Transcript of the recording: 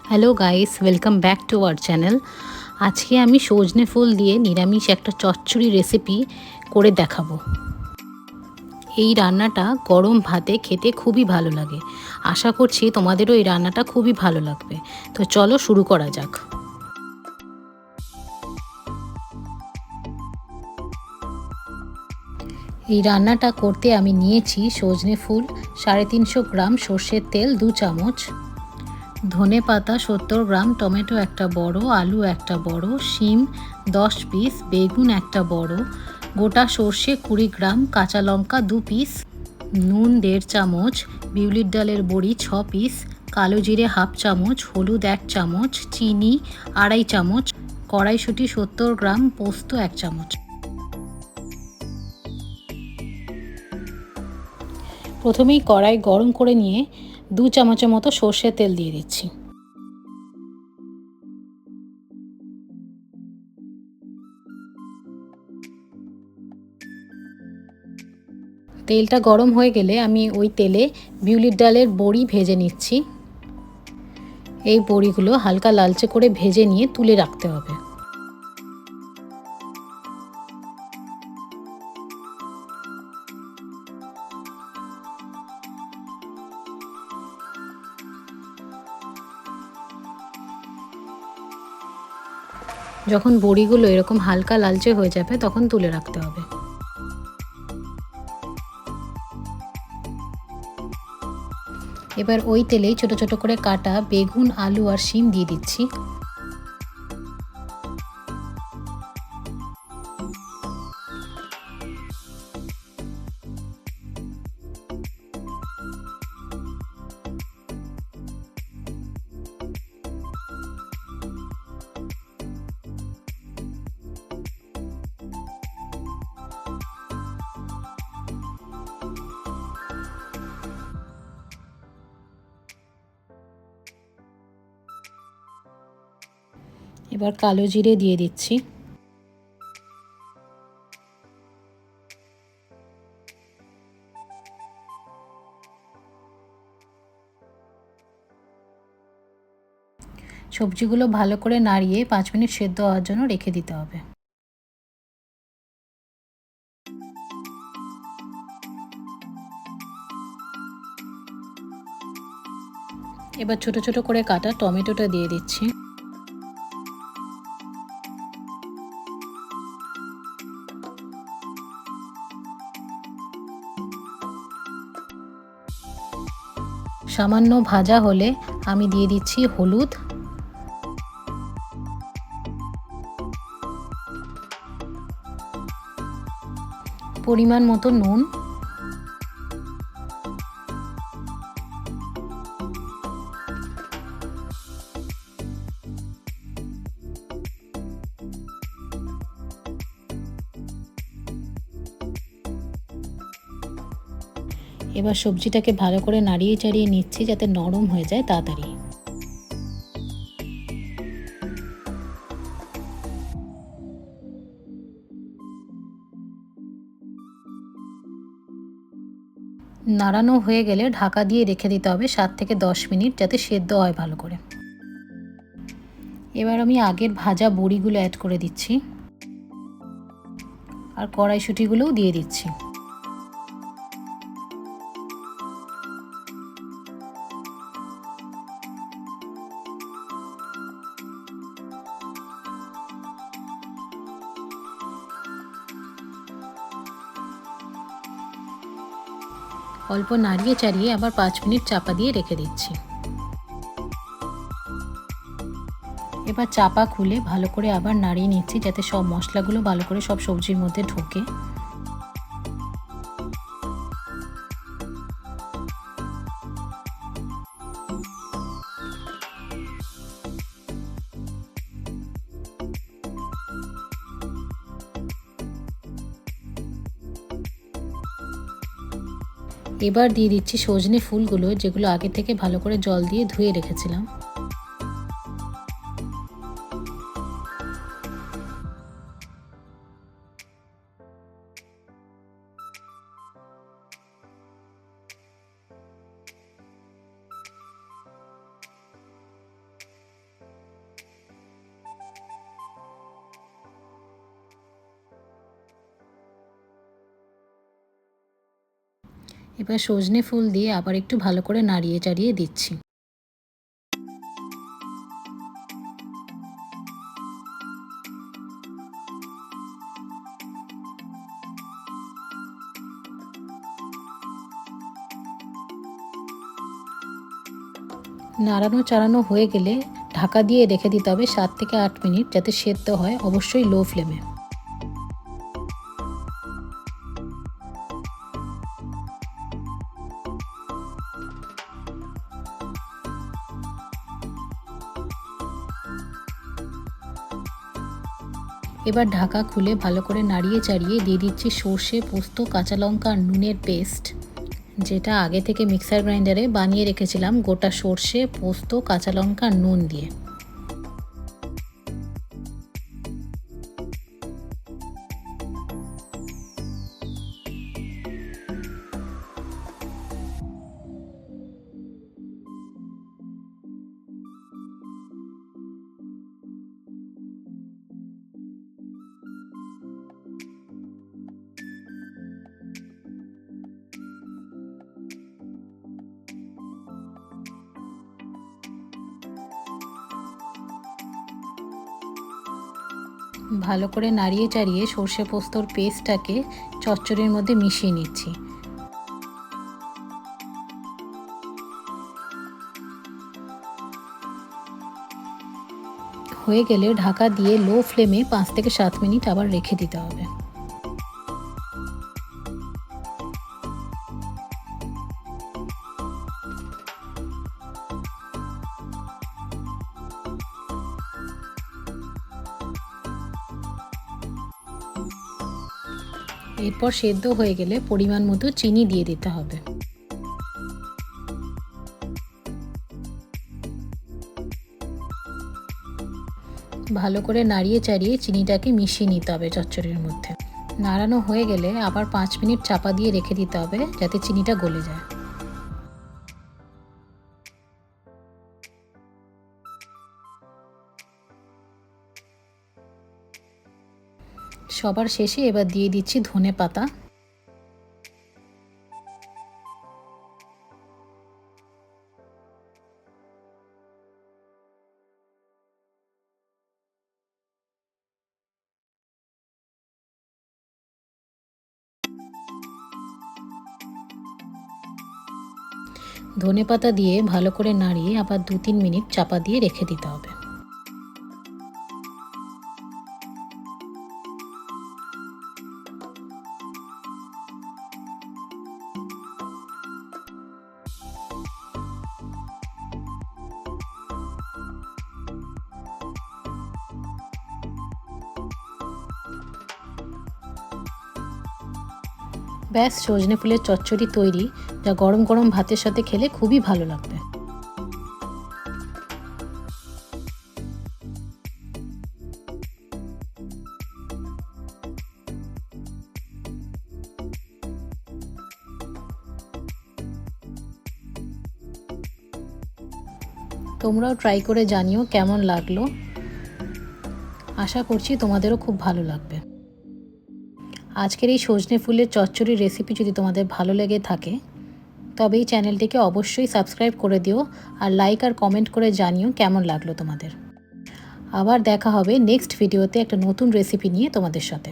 Hello guys, welcome back to our channel. আজকে আমি সজনে ফুল দিয়ে নিরামিষ একটা চচ্চড়ি রেসিপি করে দেখাবো। এই রান্নাটা গরম ভাতে খেতে খুবই ভালো লাগে। আশা করছি তোমাদেরও এই রান্নাটা খুবই ভালো লাগবে। তো চলো শুরু করা যাক। এই রান্নাটা করতে আমি নিয়েছি সজনে ফুল 350 গ্রাম, সর্ষের তেল 2 চামচ, ধনে পাতা 70 গ্রাম, টমেটো একটা বড়, আলু একটা বড়, শিম 10 পিস, বেগুন একটা বড়, গোটা সর্ষে 20 গ্রাম, কাঁচা লঙ্কা 2 পিস, নুন 1.5 চামচ, বিউলির ডালের বড়ি 6 পিস, কালো জিরে হাফ চামচ, হলুদ 1 চামচ, চিনি 2.5 চামচ, কড়াইশুঁটি 70 গ্রাম, পোস্ত 1 চামচ। প্রথমেই কড়াই গরম করে নিয়ে 2 চামচের মতো সর্ষের তেল দিয়ে দিচ্ছি। তেলটা গরম হয়ে গেলে আমি ওই তেলে বিউলির ডালের বড়ি ভেজে নিচ্ছি। এই বড়িগুলো হালকা লালচে করে ভেজে নিয়ে তুলে রাখতে হবে। যখন বড়িগুলো এরকম হালকা লালচে হয়ে যাবে তখন তুলে রাখতে হবে। এবার ওই তেলেই ছোট ছোট করে কাটা বেগুন, আলু আর শিম দিয়ে দিচ্ছি। এবার কালো জিরে দিয়ে দিচ্ছি। সবজিগুলো ভালো করে নাড়িয়ে 5 মিনিট সেদ্ধ হওয়ার জন্য রেখে দিতে হবে। এবার ছোট ছোট করে কাটা টমেটোটা দিয়ে দিচ্ছি। সামান্য ভাজা হলে আমি দিয়ে দিচ্ছি হলুদ, পরিমাণ মতো নুন, এবার সবজিটাকে ভালো করে নাড়িয়ে চাড়িয়ে নিচ্ছি যাতে নরম হয়ে যায় তাড়াতাড়ি। নাড়ানো হয়ে গেলে ঢাকা দিয়ে রেখে দিতে হবে 7 থেকে 10 মিনিট যাতে সেদ্ধ হয় ভালো করে। এবার আমি আগের ভাজা বড়িগুলো অ্যাড করে দিচ্ছি আর কড়াইশুঁটিগুলোও দিয়ে দিচ্ছি। অল্প নাড়িয়ে চাড়িয়ে আবার 5 মিনিট চাপা দিয়ে রেখে দিচ্ছি। এবার চাপা খুলে ভালো করে আবার নাড়িয়ে নিচ্ছি যাতে সব মশলাগুলো ভালো করে সব সবজির মধ্যে ঢোকে। এবার দিয়ে দিচ্ছি সজনে ফুলগুলো, যেগুলো আগে থেকে ভালো করে জল দিয়ে ধুয়ে রেখেছিলাম। এবার সজনে ফুল দিয়ে আবার একটু ভালো করে নাড়িয়ে চাড়িয়ে দিচ্ছি। নাড়ানো চাড়ানো হয়ে গেলে ঢাকা দিয়ে রেখে দিতে হবে 7 থেকে 8 মিনিট, যাতে সেদ্ধ হয়, অবশ্যই লো ফ্লেমে। এবার ঢাকা খুলে ভালো করে নাড়িয়ে চাড়িয়ে দিয়ে দিচ্ছি সর্ষে, পোস্ত, কাঁচা লঙ্কা আর নুনের পেস্ট, যেটা আগে থেকে মিক্সার গ্রাইন্ডারে বানিয়ে রেখেছিলাম গোটা সর্ষে, পোস্ত, কাঁচা লঙ্কা আর নুন দিয়ে। ভালো করে নাড়িয়ে চাড়িয়ে সর্ষে পোস্তর পেস্টটাকে চচ্চড়ির মধ্যে মিশিয়ে নিচ্ছি। হয়ে গেলে ঢাকা দিয়ে লো ফ্লেমে 5 থেকে 7 মিনিট আবার রেখে দিতে হবে। এরপর সেদ্ধ হয়ে গেলে পরিমাণ মতো চিনি দিয়ে দিতে হবে। ভালো করে নাড়িয়ে চাড়িয়ে চিনিটাকে মিশিয়ে নিতে হবে চচ্চড়ির মধ্যে। নাড়ানো হয়ে গেলে আবার 5 মিনিট চাপা দিয়ে রেখে দিতে হবে, যাতে চিনিটা গলে যায়। সবার শেষে এবার দিয়ে দিচ্ছি ধনে পাতা। ধনেপাতা দিয়ে ভালো করে নাড়িয়ে আবার 2-3 মিনিট চাপা দিয়ে রেখে দিতে হবে। ব্যাস, সজনে ফুলের চচ্চড়ি তৈরি, যা গরম গরম ভাতের সাথে খেলে খুবই ভালো লাগবে। তোমরাও ট্রাই করে জানিও কেমন লাগলো। আশা করছি তোমাদেরও খুব ভালো লাগবে। আজকের এই সজনে ফুলের চচ্চড়ির রেসিপি যদি তোমাদের ভালো লেগে থাকে, তবে এই চ্যানেলটিকে অবশ্যই সাবস্ক্রাইব করে দিও আর লাইক আর কমেন্ট করে জানিও কেমন লাগলো তোমাদের। আবার দেখা হবে নেক্সট ভিডিওতে একটা নতুন রেসিপি নিয়ে তোমাদের সাথে।